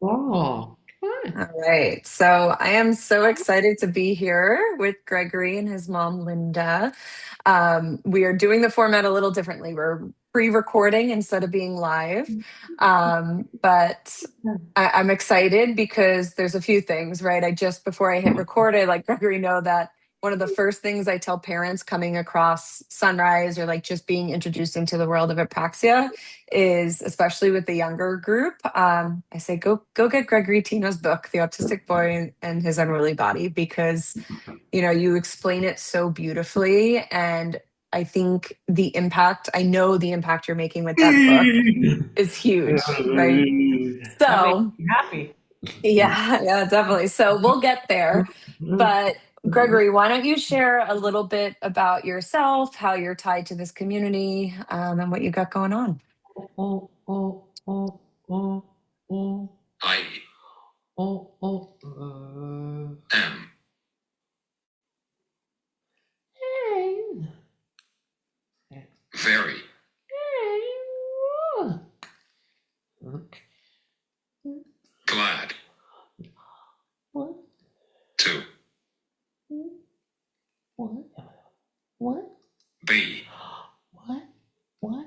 Oh, come All right. So I am so excited to be here with Gregory and his mom, Linda. We are doing the format a little differently. We're pre-recording instead of being live. But on. I'm excited because there's a few things, right? I just before I hit record, I let Gregory know that one of the first things I tell parents coming across Sunrise or like just being introduced into the world of Apraxia is, especially with the younger group, I say go get Gregory Tino's book, The Autistic Boy and His Unruly Body, because you explain it so beautifully. And I think I know the impact you're making with that book is huge, right? That makes So, me happy. yeah, yeah, definitely. So we'll get there. But Gregory, why don't you share a little bit about yourself, how you're tied to this community, and what you got going on? Oh, oh, oh, oh, oh, I oh, oh, am hey, very hey, glad what to what what be what what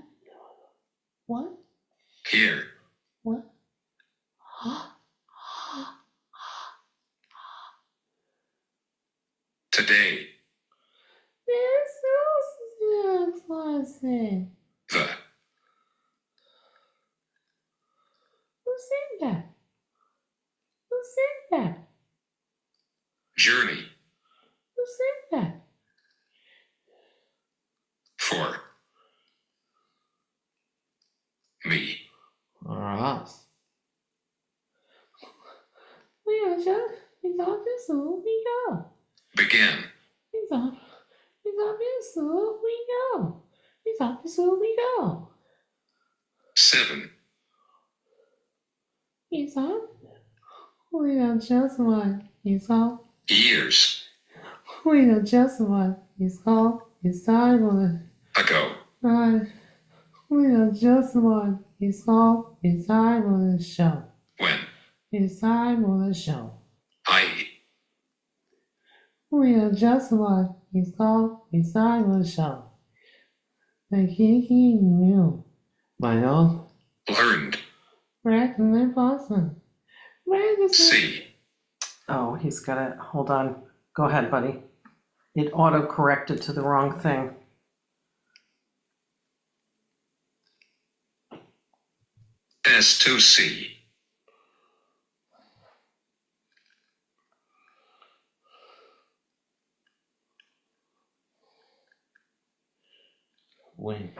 what here what today. This is classic. The who said that? Who said that? Journey. Who said that? For me. All right. We are just exhausted, so we go. Begin. Exhausted, so we go. Exhausted, so we go. 7. Exhausted. We are just one. Exhausted. Years. We are just one. Exhausted. Excited. Ago. Right. We are just one. Exhausted. Excited on the show. When? Excited on the show. I. We are just one. Exhausted. Excited on the show. The Kiki knew. My own. Learned. Recognize Boston. See. Oh, he's got it. Hold on. Go ahead, buddy. It auto-corrected to the wrong thing. S2C. Wait.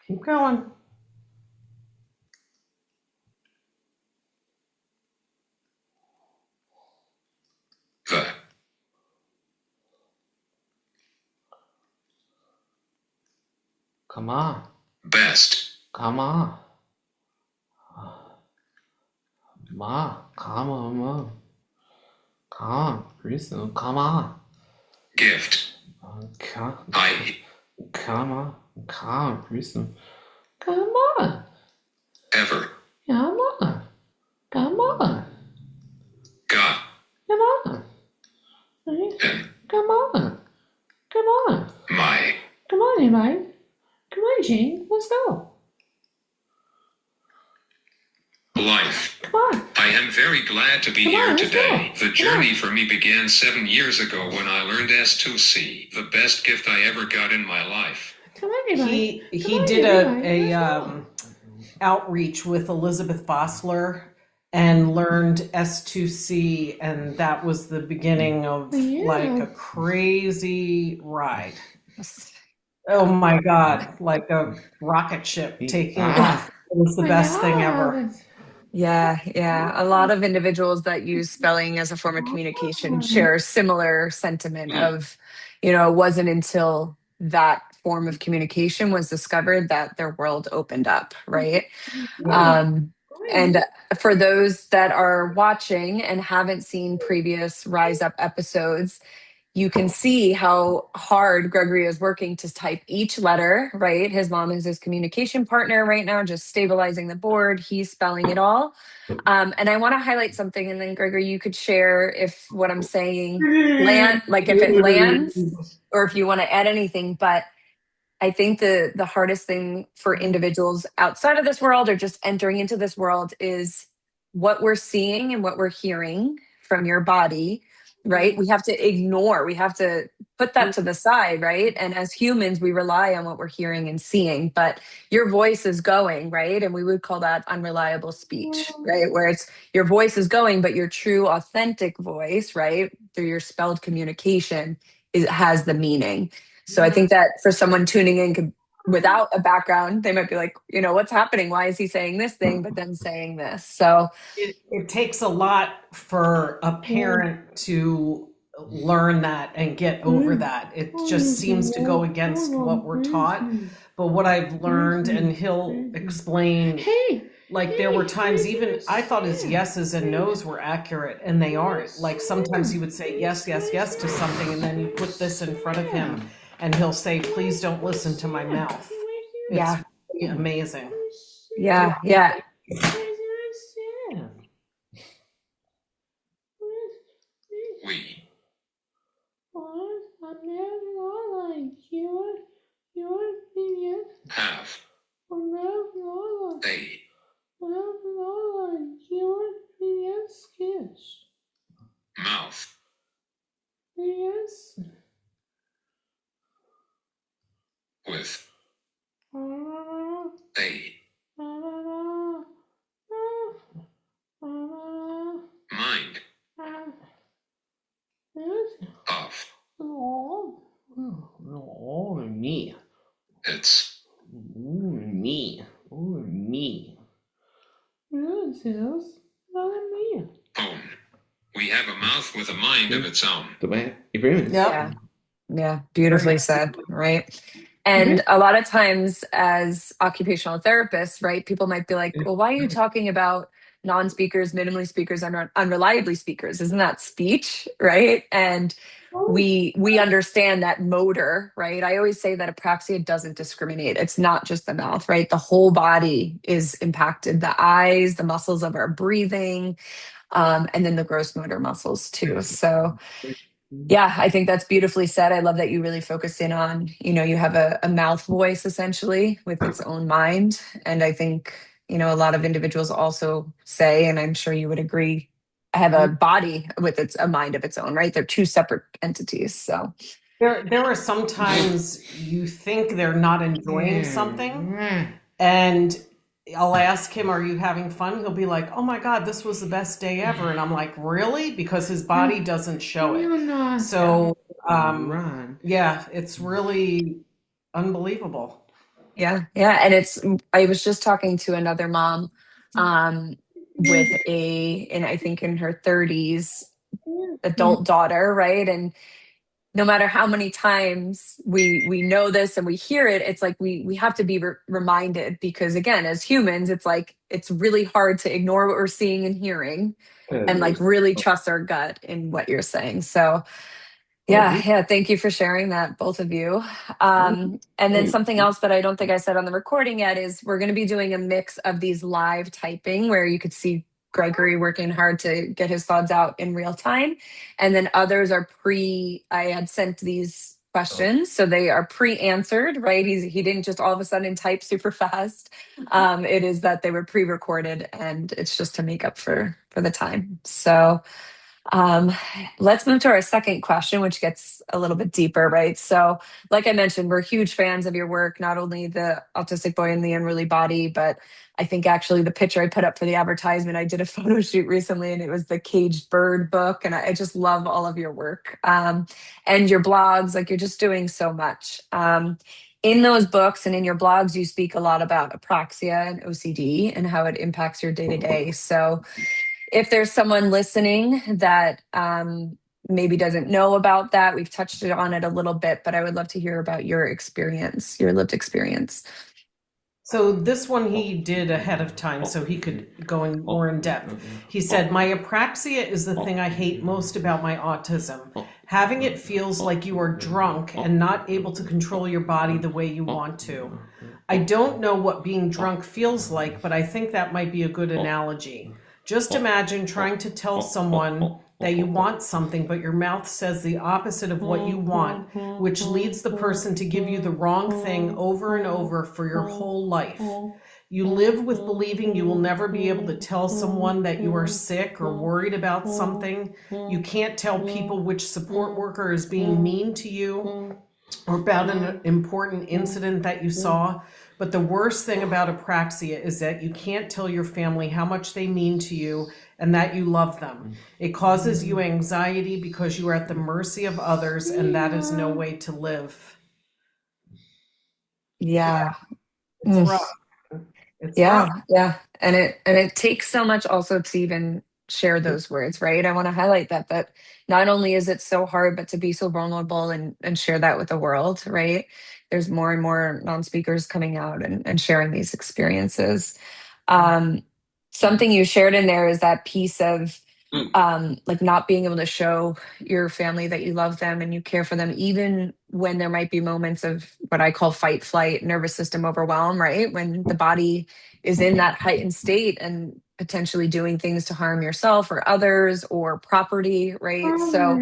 Keep going. The. Come on. Best. Come on. Ma, come on, ma. Come on, Reason, come on. Gift. Come, come on, come on, Reason. Come on. Ever. Come on. Come on. God. Come on. And. Come on. Come on. My. Come on, anybody. Come on, Jane. Let's go. Life. Come on. I am very glad to be here today. The journey for me began 7 years ago when I learned S2C, the best gift I ever got in my life. Come on, everybody. He did a outreach with Elizabeth Bossler and learned S2C, and that was the beginning of like a crazy ride. Oh my God, like a rocket ship taking off. It was the best thing ever. Yeah, yeah. A lot of individuals that use spelling as a form of communication share a similar sentiment of, it wasn't until that form of communication was discovered that their world opened up, right? Um, and for those that are watching and haven't seen previous Rise Up episodes, you can see how hard Gregory is working to type each letter, right? His mom is his communication partner right now, just stabilizing the board. He's spelling it all. And I want to highlight something, and then Gregory, you could share if what I'm saying like if it lands, or if you want to add anything. But I think the hardest thing for individuals outside of this world or just entering into this world is what we're seeing and what we're hearing from your body, right? We have to ignore, we have to put that to the side, right? And as humans, we rely on what we're hearing and seeing, but your voice is going, right? And we would call that unreliable speech, right? Where it's your voice is going, but your true, authentic voice, right? Through your spelled communication, has the meaning. So I think that for someone tuning in without a background, they might be like, what's happening? Why is he saying this thing, but then saying this? So it takes a lot for a parent to learn that and get over that. It just seems to go against what we're taught. But what I've learned, and he'll explain, like there were times even I thought his yeses and nos were accurate, and they aren't. Like sometimes he would say yes, yes, yes to something, and then you put this in front of him, and he'll say, "Please don't listen to my mouth." yeah, It's really amazing. yeah, yeah. We. Have. They. Mouth. With. They. Mind. Of. Oh, me. It's. Me. Me. Own. We have a mouth with a mind of its own. Yep. Yeah, beautifully said, right? And a lot of times, as occupational therapists, right, people might be like, well, why are you talking about non-speakers, minimally speakers, and unreliably speakers? Isn't that speech, right? And we understand that motor, right? I always say that apraxia doesn't discriminate. It's not just the mouth, right? The whole body is impacted. The eyes, the muscles of our breathing, and then the gross motor muscles too. So yeah, I think that's beautifully said. I love that you really focus in on, you have a mouth voice essentially with its own mind. And I think, a lot of individuals also say, and I'm sure you would agree, I have a body with a mind of its own, right? They're two separate entities. So There are sometimes you think they're not enjoying something, and I'll ask him, "Are you having fun?" He'll be like, "Oh my God, this was the best day ever." And I'm like, "Really?" Because his body doesn't show it. So, yeah, it's really unbelievable. yeah, yeah. And I was just talking to another mom um, with and I think in her 30s, adult daughter, right? And no matter how many times we know this and we hear it, it's like we have to be reminded, because again, as humans, it's like it's really hard to ignore what we're seeing and hearing and like really trust our gut in what you're saying. So yeah, thank you for sharing that, both of you. And then something else that I don't think I said on the recording yet is we're going to be doing a mix of these live typing where you could see Gregory working hard to get his thoughts out in real time. And then others are I had sent these questions, so they are pre-answered, right? He didn't just all of a sudden type super fast. It is that they were pre-recorded, and it's just to make up for the time. So um, let's move to our second question, which gets a little bit deeper, right? So, like I mentioned, we're huge fans of your work, not only the Autistic Boy and the Unruly Body, but I think actually the picture I put up for the advertisement, I did a photo shoot recently and it was the Caged Bird book. And I just love all of your work and your blogs. Like you're just doing so much. In those books and in your blogs, you speak a lot about apraxia and OCD and how it impacts your day to day. So, if there's someone listening that maybe doesn't know about that, we've touched on it a little bit, but I would love to hear about your experience, your lived experience. So this one he did ahead of time so he could go in more in depth. He said, "My apraxia is the thing I hate most about my autism. Having it feels like you are drunk and not able to control your body the way you want to. I don't know what being drunk feels like, but I think that might be a good analogy. Just imagine trying to tell someone that you want something, but your mouth says the opposite of what you want, which leads the person to give you the wrong thing over and over for your whole life. You live with believing you will never be able to tell someone that you are sick or worried about something. You can't tell people which support worker is being mean to you or about an important incident that you saw. But the worst thing about apraxia is that you can't tell your family how much they mean to you and that you love them. It causes you anxiety because you are at the mercy of others, and that is no way to live. Yeah. It's rough. It's Yeah. rough. Yeah. And it takes so much also to even share those words, right? I want to highlight that not only is it so hard, but to be so vulnerable and share that with the world, right? There's more and more non-speakers coming out and sharing these experiences. Something you shared in there is that piece of like not being able to show your family that you love them and you care for them, even when there might be moments of what I call fight, flight, nervous system overwhelm, right? When the body is in that heightened state and potentially doing things to harm yourself or others or property, right? So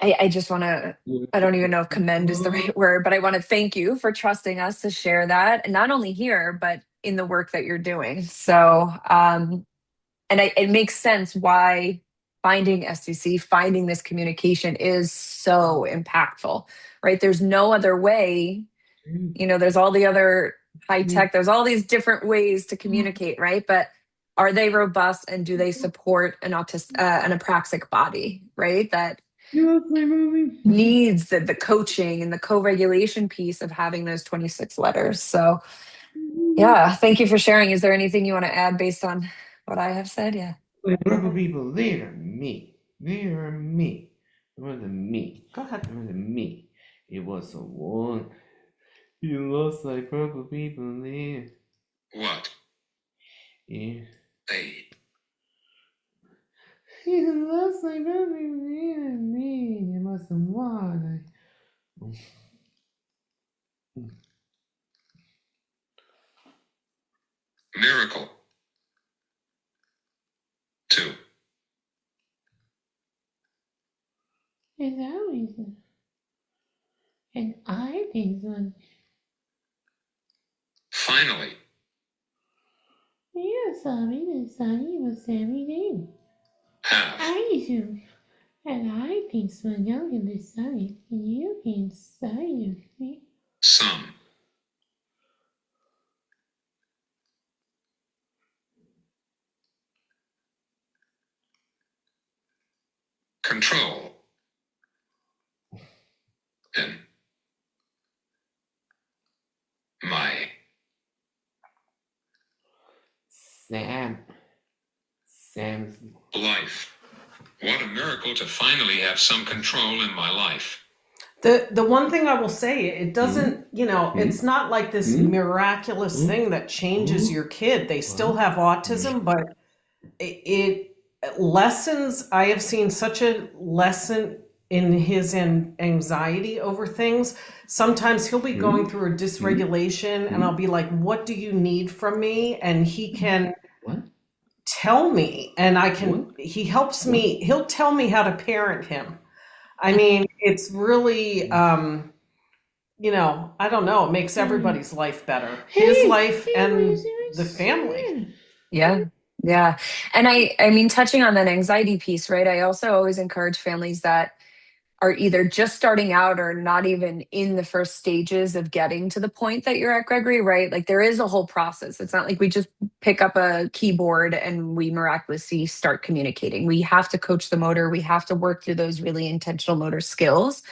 I just want to, I don't even know if commend is the right word, but I want to thank you for trusting us to share that, and not only here, but in the work that you're doing. So, it makes sense why finding SDC, finding this communication is so impactful, right? There's no other way. There's all the other high tech, there's all these different ways to communicate, right? But are they robust and do they support an apraxic body, right? That needs the coaching and the co-regulation piece of having those 26 letters. So yeah, thank you for sharing. Is there anything you want to add based on what I have said? Yeah. Purple people, they are me. They are me. It wasn't me. Go ahead. It wasn't me. It was a one. You lost like purple people there. What? Yeah. They. You lost like purple people there and me. It was a one. Miracle. 2. And I think so. Finally. Yes, I mean, it's sunny was everything. Have. I do. And I think so. You can decide. You can decide. Some. Control. In. My. Sam's life. What a miracle to finally have some control in my life. The one thing I will say, it doesn't, it's not like this miraculous thing that changes your kid. They still have autism, but it lessens. I have seen such a lesson in his anxiety over things. Sometimes he'll be going through a dysregulation and I'll be like, what do you need from me? And he can tell me, and he helps me, he'll tell me how to parent him. I mean, it's really, I don't know, it makes everybody's life better. His life and the family. Yeah. Yeah. And I mean, touching on that anxiety piece, right? I also always encourage families that are either just starting out or not even in the first stages of getting to the point that you're at, Gregory, right? Like there is a whole process. It's not like we just pick up a keyboard and we miraculously start communicating. We have to coach the motor. We have to work through those really intentional motor skills.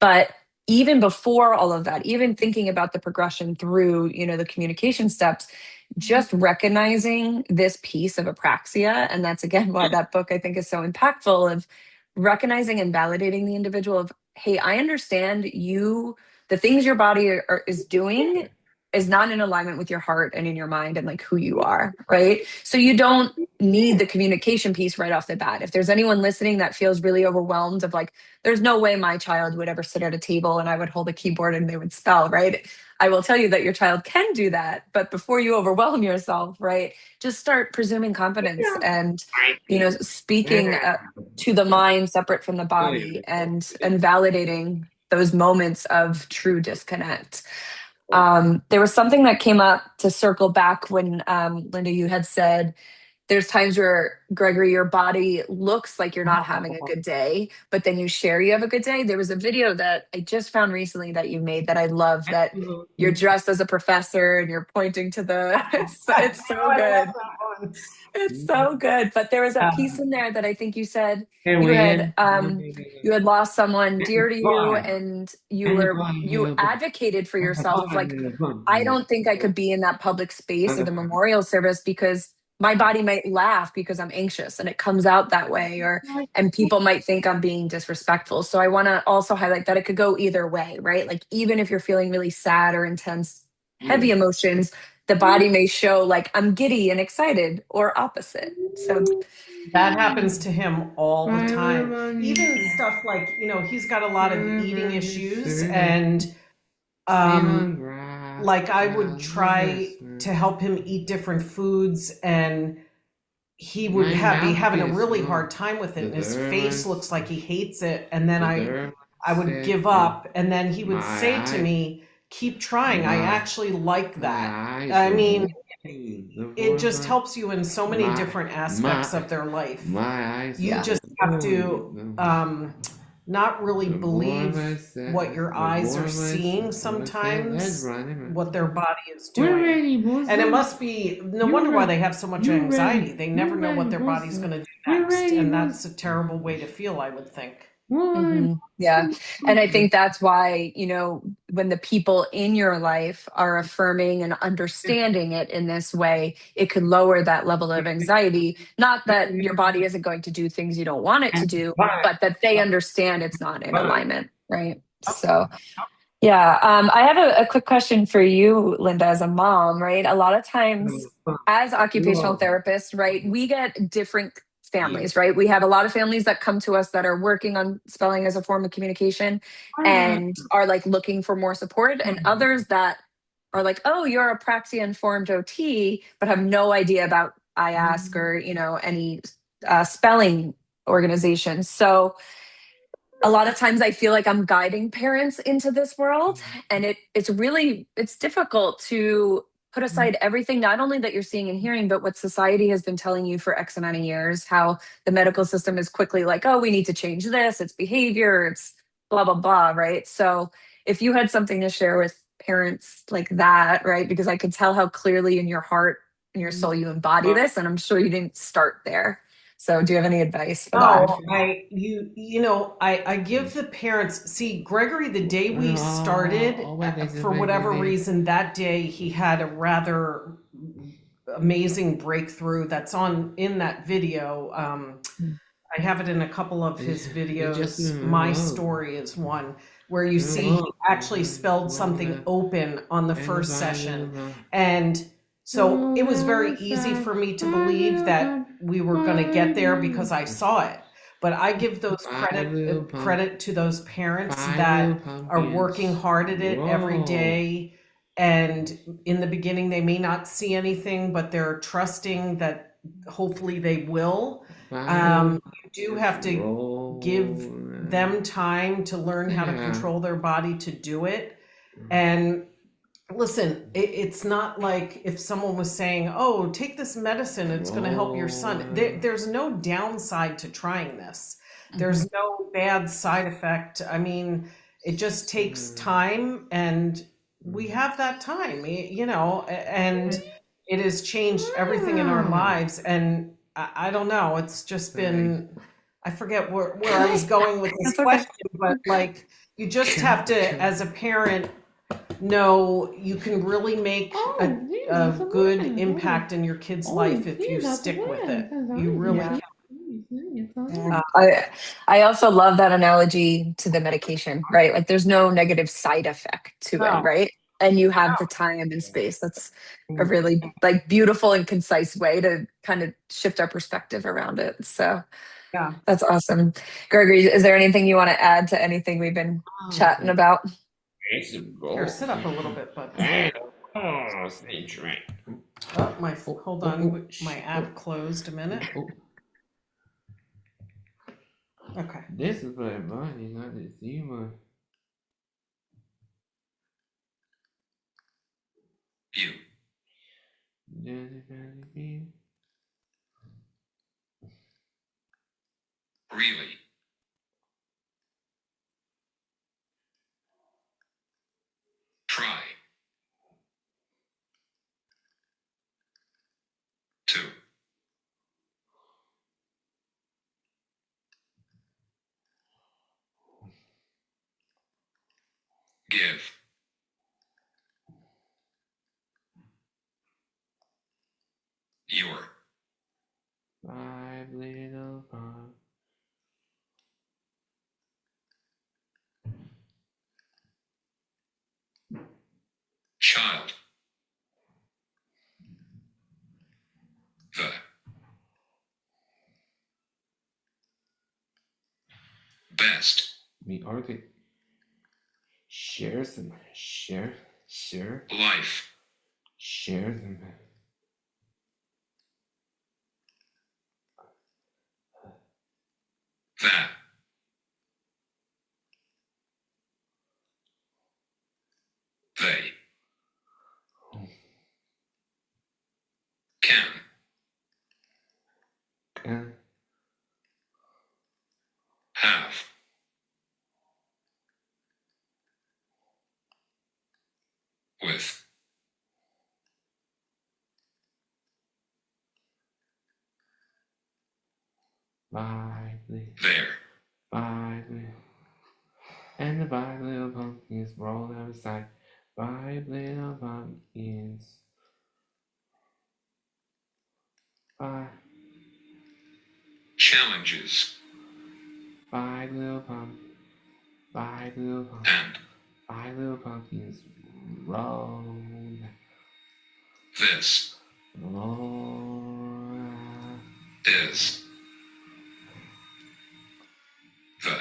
But even before all of that, even thinking about the progression through, the communication steps, just recognizing this piece of apraxia, and that's again why that book I think is so impactful, of recognizing and validating the individual of, hey, I understand the things your body is doing is not in alignment with your heart and in your mind and like who you are, right? So you don't need the communication piece right off the bat. If there's anyone listening that feels really overwhelmed of like, there's no way my child would ever sit at a table and I would hold a keyboard and they would spell, right? I will tell you that your child can do that, but before you overwhelm yourself, right, just start presuming competence and, speaking to the mind separate from the body, and validating those moments of true disconnect. There was something that came up to circle back when, Linda, you had said there's times where, Gregory, your body looks like you're not having a good day, but then you share you have a good day. There was a video that I just found recently that you made that I love, that you're dressed as a professor and you're pointing to the, it's so good. It's so good. But there was a piece in there that I think you said you had lost someone dear to you, and you advocated for yourself of like, I don't think I could be in that public space or the memorial service because my body might laugh because I'm anxious and it comes out that way, and people might think I'm being disrespectful. So I want to also highlight that it could go either way, right? Like, even if you're feeling really sad or intense, heavy emotions, the body may show like I'm giddy and excited, or opposite. So that happens to him all the time. Even stuff like, he's got a lot of eating issues, and like I would try to help him eat different foods, and he would be having a really hard time with it, and his face looks like he hates it, and then I would give up, and then he would say to me, keep trying, I actually like that. I mean, it just helps you in so many different aspects of their life. You just have to not really believe what your eyes are seeing sometimes, what their body is doing. And it must be, no wonder why they have so much anxiety. They never know what their body's going to do next. And that's a terrible way to feel, I would think. Yeah. And I think that's why, when the people in your life are affirming and understanding it in this way, it could lower that level of anxiety. Not that your body isn't going to do things you don't want it to do, but that they understand it's not in alignment, right? So, yeah. I have a quick question for you, Linda, as a mom, right? A lot of times as occupational therapists, right, we get different families, right? We have a lot of families that come to us that are working on spelling as a form of communication and are like looking for more support, and others that are like, oh, you're Apraxia informed OT, but have no idea about IASC or, any spelling organizations. So a lot of times I feel like I'm guiding parents into this world, and it's difficult to put aside everything, not only that you're seeing and hearing, but what society has been telling you for X amount of years, how the medical system is quickly like, oh, we need to change this, it's behavior, it's blah, blah, blah, right? So if you had something to share with parents like that, right? Because I could tell how clearly in your heart and your soul you embody this, and I'm sure you didn't start there. So do you have any advice for that? I give the parents, see, Gregory, the day we started, for whatever reason, that day he had a rather amazing breakthrough that's in that video. I have it in a couple of his videos. My Story is one where you see he actually spelled something open on the first session. And so it was very easy for me to believe that we were going to get there because I saw it. But I give those credit to those parents that are working hard at it every day. And in the beginning, they may not see anything, but they're trusting that hopefully they will. You do have to give them time to learn how to control their body to do it. And listen, it's not like if someone was saying, oh, take this medicine, it's going to help your son. There's no downside to trying this. There's no bad side effect. I mean, it just takes time, and we have that time, and it has changed everything in our lives. And I don't know, it's just been, I forget where I was going with this question, but like, you just have to, as a parent, know you can really make a good impact in your kid's life if you stick with it. You really can. I also love that analogy to the medication, right? Like, there's no negative side effect to it, right? and you have the time and space. That's a really like beautiful and concise way to kind of shift our perspective around it. So Yeah. that's awesome. Gregory, is there anything you want to add to anything we've been chatting about? Here, sit up a little bit, bud. Oh, stage right. Oh, hold on. My app closed a minute. Okay. This is my body, not the human. You. Really. Try. To. Give. Your. 5 little pond. Child. The. Best. Me argue. Share some. Share. Life. Share them. That. They. Can. Have. With. There. 5 little. And the 5 little pumpkins roll outside. 5 little pumpkins. 5. Challenges. 5 little pumpkins. 5 little pumpkins. And. 5 little pumpkins roll. This. Roll. Is. The.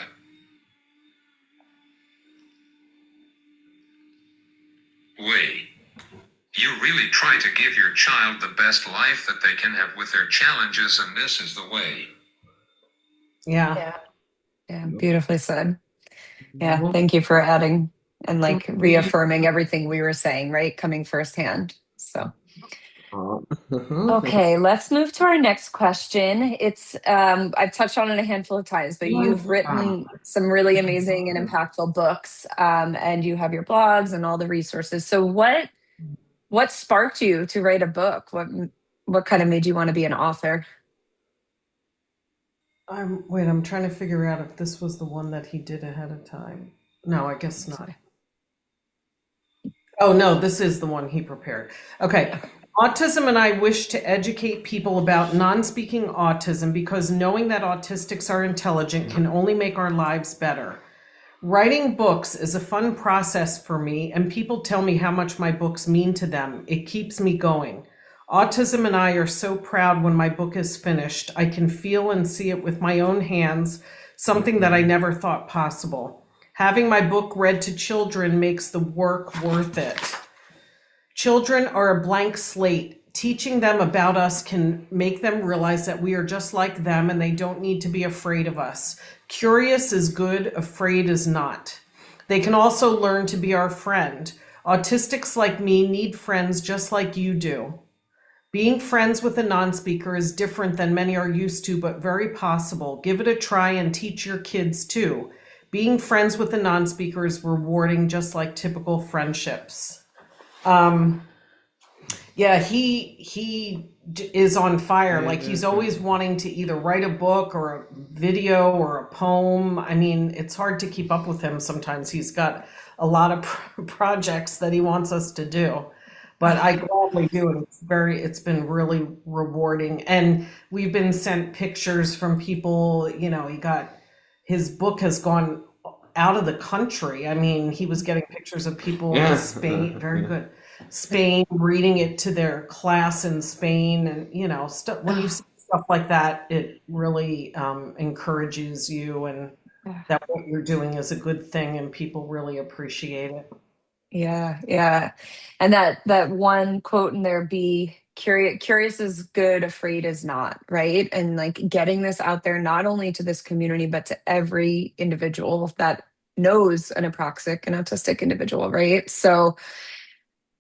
Way. You really try to give your child the best life that they can have with their challenges, and this is the way. Yeah. Yeah, beautifully said. Yeah, thank you for adding and like reaffirming everything we were saying, right? Coming firsthand. So, okay, let's move to our next question. It's I've touched on it a handful of times, but you've written some really amazing and impactful books, and you have your blogs and all the resources. So, what sparked you to write a book? What kind of made you want to be an author? I'm trying to figure out if this was the one that he did ahead of time. No, I guess not. Oh, no, this is the one he prepared. Okay. Autism and I wish to educate people about non-speaking autism because knowing that autistics are intelligent can only make our lives better. Writing books is a fun process for me, and people tell me how much my books mean to them. It keeps me going. Autism and I are so proud when my book is finished. I can feel and see it with my own hands, something that I never thought possible. Having my book read to children makes the work worth it. Children are a blank slate. Teaching them about us can make them realize that we are just like them and they don't need to be afraid of us. Curious is good, afraid is not. They can also learn to be our friend. Autistics like me need friends just like you do. Being friends with a non-speaker is different than many are used to, but very possible. Give it a try and teach your kids too. Being friends with a non-speaker is rewarding, just like typical friendships. Yeah, he is on fire. Like he's always wanting to either write a book or a video or a poem. I mean, it's hard to keep up with him sometimes. He's got a lot of projects that he wants us to do. But I gladly do it. It's been really rewarding. And we've been sent pictures from people, his book has gone out of the country. I mean, he was getting pictures of people in Spain, very good, Spain, reading it to their class in Spain. And, you know, stuff, when you see stuff like that, it really encourages you, and that what you're doing is a good thing and people really appreciate it. Yeah, yeah. And that one quote in there, be curious is good, afraid is not, right? And like getting this out there not only to this community, but to every individual that knows an apraxic and autistic individual, right? So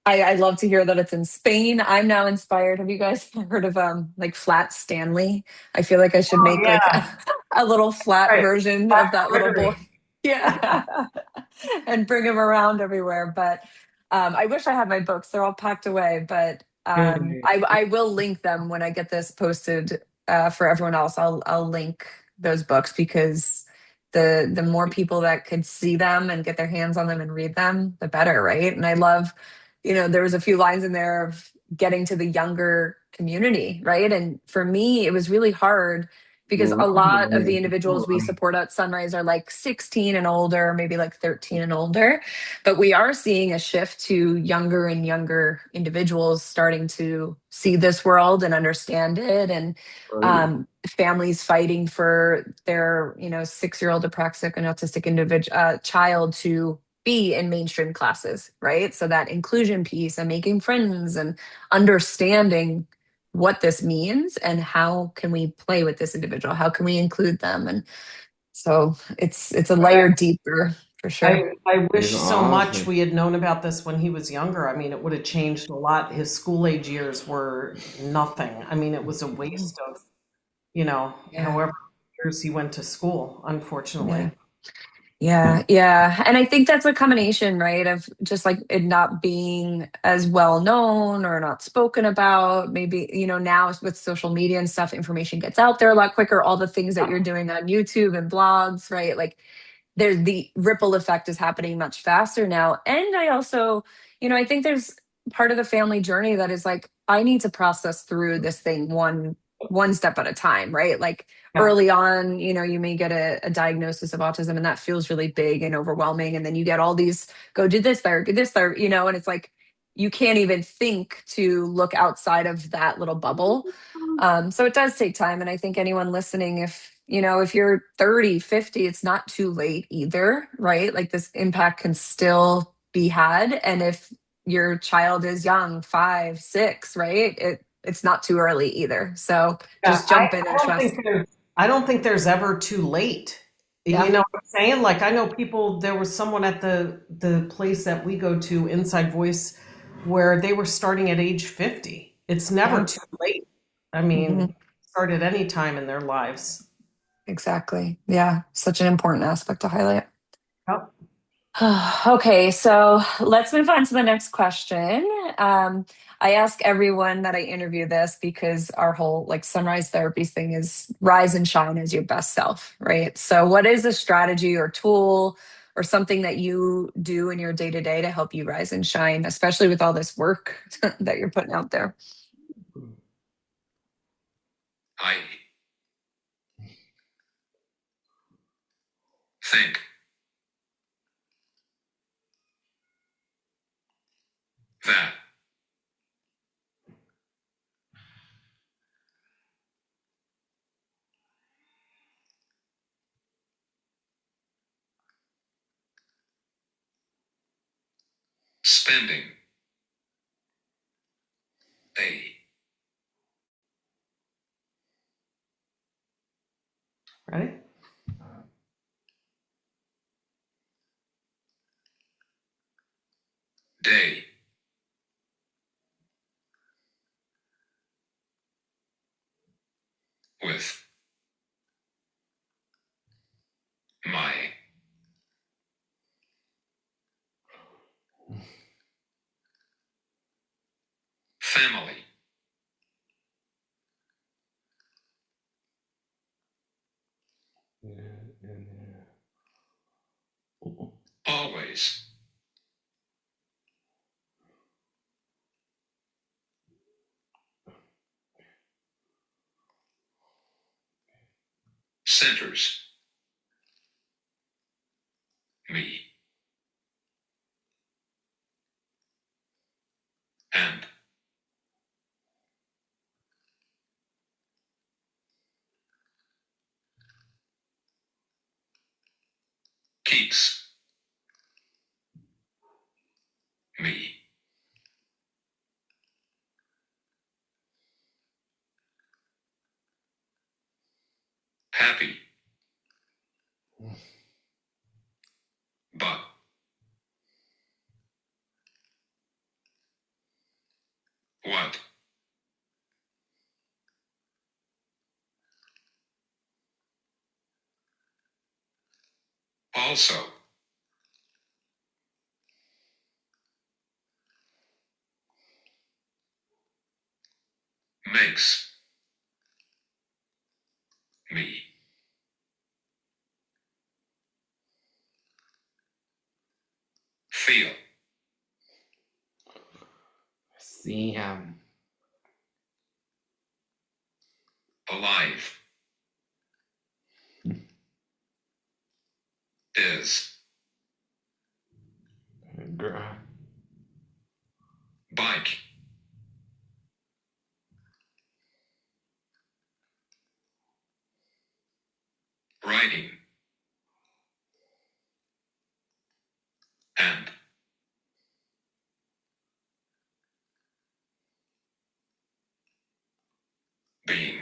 I love to hear that it's in Spain. I'm now inspired. Have you guys heard of like Flat Stanley? I feel like I should Oh, make like yeah. a little flat Right. version of that little boy. Gregory. Yeah. And bring him around everywhere. But I wish I had my books. They're all packed away. But I will link them when I get this posted for everyone else. I'll link those books, because the more people that could see them and get their hands on them and read them, the better, right? And I love, there was a few lines in there of getting to the younger community, right? And for me, it was really hard because a lot of the individuals we support at Sunrise are like 16 and older, maybe like 13 and older. But we are seeing a shift to younger and younger individuals starting to see this world and understand it. And families fighting for their, 6-year-old apraxic and autistic child to be in mainstream classes, right? So that inclusion piece and making friends and understanding what this means and how can we play with this individual, how can we include them. And so it's a layer deeper, for sure. I wish so much we had known about this when he was younger. I mean, it would have changed a lot. His school age years were nothing. I mean, it was a waste of, however years he went to school, unfortunately. Yeah. And I think that's a combination, right, of just like it not being as well known or not spoken about. Maybe, now with social media and stuff, information gets out there a lot quicker. All the things that you're doing on YouTube and blogs, right? Like there's the ripple effect is happening much faster now. And I also, I think there's part of the family journey that is like, I need to process through this thing one step at a time, right? Like early on, you may get a diagnosis of autism and that feels really big and overwhelming. And then you get all these, go do this there, do this there, and it's like, you can't even think to look outside of that little bubble. So it does take time. And I think anyone listening, if you're 30, 50, it's not too late either, right? Like this impact can still be had. And if your child is young, 5, 6, right? It's not too early either. So just jump in and trust. I don't think there's ever too late. Yeah. You know what I'm saying? Like I know people, there was someone at the place that we go to, Inside Voice, where they were starting at age 50. It's never too late. I mean, start at any time in their lives. Exactly. Yeah. Such an important aspect to highlight. Yep. Okay, so let's move on to the next question. I ask everyone that I interview this because our whole like Sunrise Therapies thing is rise and shine as your best self, right? So what is a strategy or tool or something that you do in your day-to-day to help you rise and shine, especially with all this work that you're putting out there? I think that spending a Ready? day with my family always centers me, and keeps me happy. But what also makes me feel See, alive is bike riding and being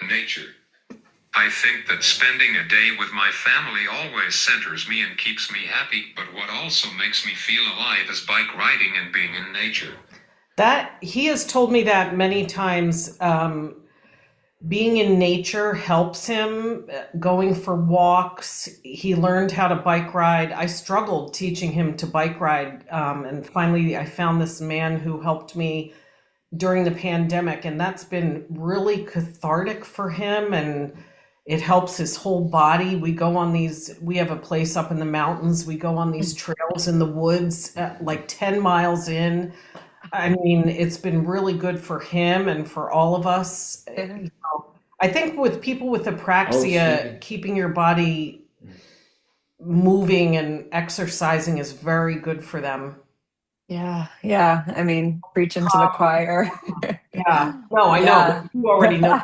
in nature. I think that spending a day with my family always centers me and keeps me happy, but what also makes me feel alive is bike riding and being in nature. That he has told me that many times. Being in nature helps him. Going for walks. He learned how to bike ride. I struggled teaching him to bike ride, and finally I found this man who helped me during the pandemic, and that's been really cathartic for him, and it helps his whole body. We have a place up in the mountains. We go on these trails in the woods, like 10 miles in. I mean, it's been really good for him and for all of us. Yeah. I think with people with apraxia, keeping your body moving and exercising is very good for them. Yeah, yeah. I mean, preaching to the choir. Yeah. No, I know, but Yeah. you already know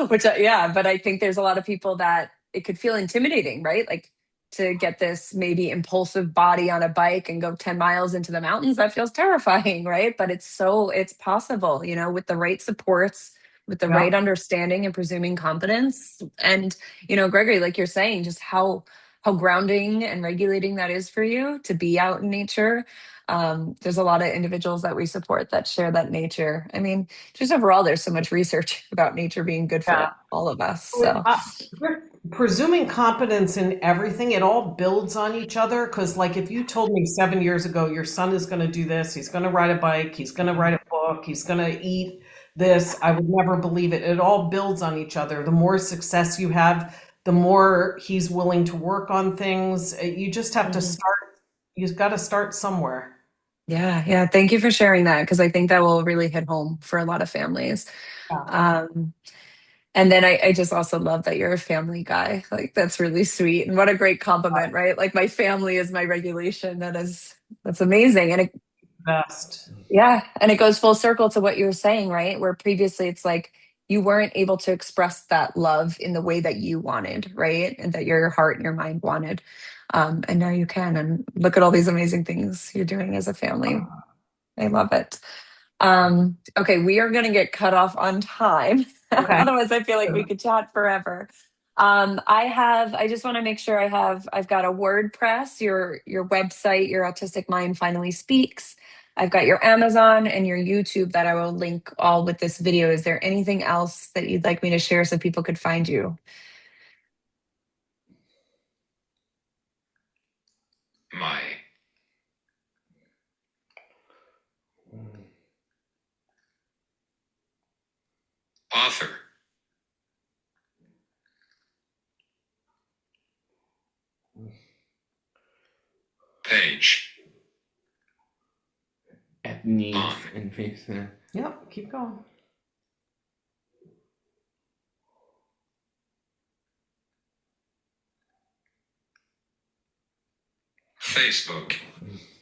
Which, yeah, but I think there's a lot of people that it could feel intimidating, right? Like to get this maybe impulsive body on a bike and go 10 miles into the mountains, that feels terrifying, right? But it's possible, with the right supports, with the that. right understanding and presuming competence. And, Gregory, like you're saying, just how grounding and regulating that is for you to be out in nature. There's a lot of individuals that we support that share that nature. I mean, just overall, there's so much research about nature being good Yeah. for all of us. So, We're presuming competence in everything, it all builds on each other. Because, like, if you told me 7 years ago, your son is going to do this, he's going to ride a bike, he's going to write a book, he's going to eat this, I would never believe it. It all builds on each other. The more success you have, the more he's willing to work on things. You just have to mhm. start, you've got to start somewhere. Yeah, yeah. Thank you for sharing that because I think that will really hit home for a lot of families. Yeah. Um, and then I just also love that you're a family guy. Like that's really sweet and what a great compliment, right? Like my family is my regulation. That's amazing. And Best. yeah, and it goes full circle to what you were saying, right? Where previously it's like you weren't able to express that love in the way that you wanted, right? And that your heart and your mind wanted. And now you can. And look at all these amazing things you're doing as a family. I love it. Okay, we are going to get cut off on time. Okay. Otherwise, I feel like we could chat forever. I just want to make sure I've got a WordPress, your website, your Autistic Mind Finally Speaks. I've got your Amazon and your YouTube that I will link all with this video. Is there anything else that you'd like me to share so people could find you? my author page. knees On. and face. Yep, keep going. Facebook.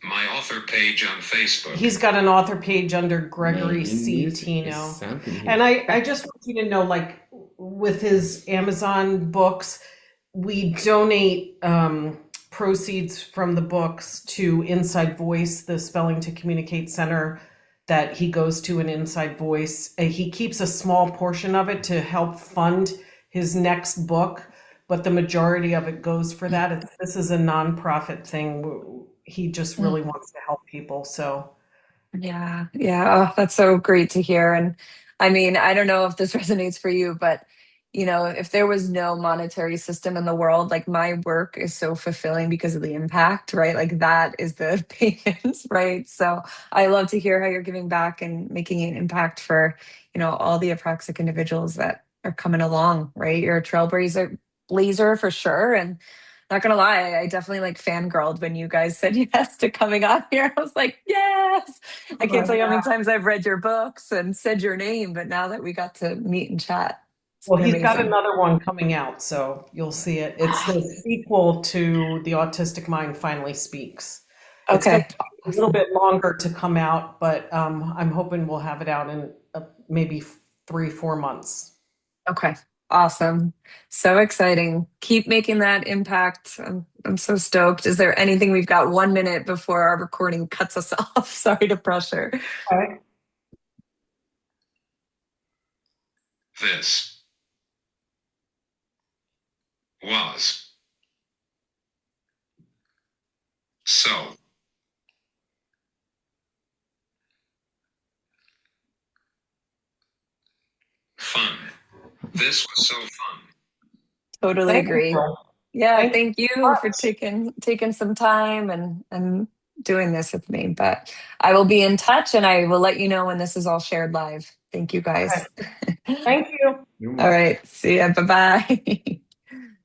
My author page on Facebook. He's got an author page under Gregory C. Tino. And I just want you to know, like, with his Amazon books, we donate proceeds from the books to Inside Voice, the Spelling to Communicate Center that he goes to in Inside Voice. He keeps a small portion of it to help fund his next book, but the majority of it goes for that. This is a nonprofit thing. He just really wants to help people. So Yeah. Yeah. Oh, that's so great to hear. And I mean, I don't know if this resonates for you, but if there was no monetary system in the world, like my work is so fulfilling because of the impact, right? Like that is the payments, right? So I love to hear how you're giving back and making an impact for, all the Apraxic individuals that are coming along, right? You're a trailblazer for sure. And not gonna lie, I definitely like fangirled when you guys said yes to coming on here. I was like, yes. I can't tell you how many times I've read your books and said your name, but now that we got to meet and chat, it's well, been he's got amazing. another one coming out, so you'll see it. It's the sequel to The Autistic Mind Finally Speaks. It's going Okay. to take a little bit longer to come out, but I'm hoping we'll have it out in maybe 3-4 months. Okay. Awesome. So exciting. Keep making that impact. I'm so stoked. Is there anything? We've got 1 minute before our recording cuts us off. Sorry to pressure. Okay. This was so fun. This was so fun. Totally Thank you, agree. Bill. Yeah, Thank you thank you so for much. taking some time and doing this with me. But I will be in touch and I will let you know when this is all shared live. Thank you Okay. guys. Thank you. All right. See ya. Bye-bye.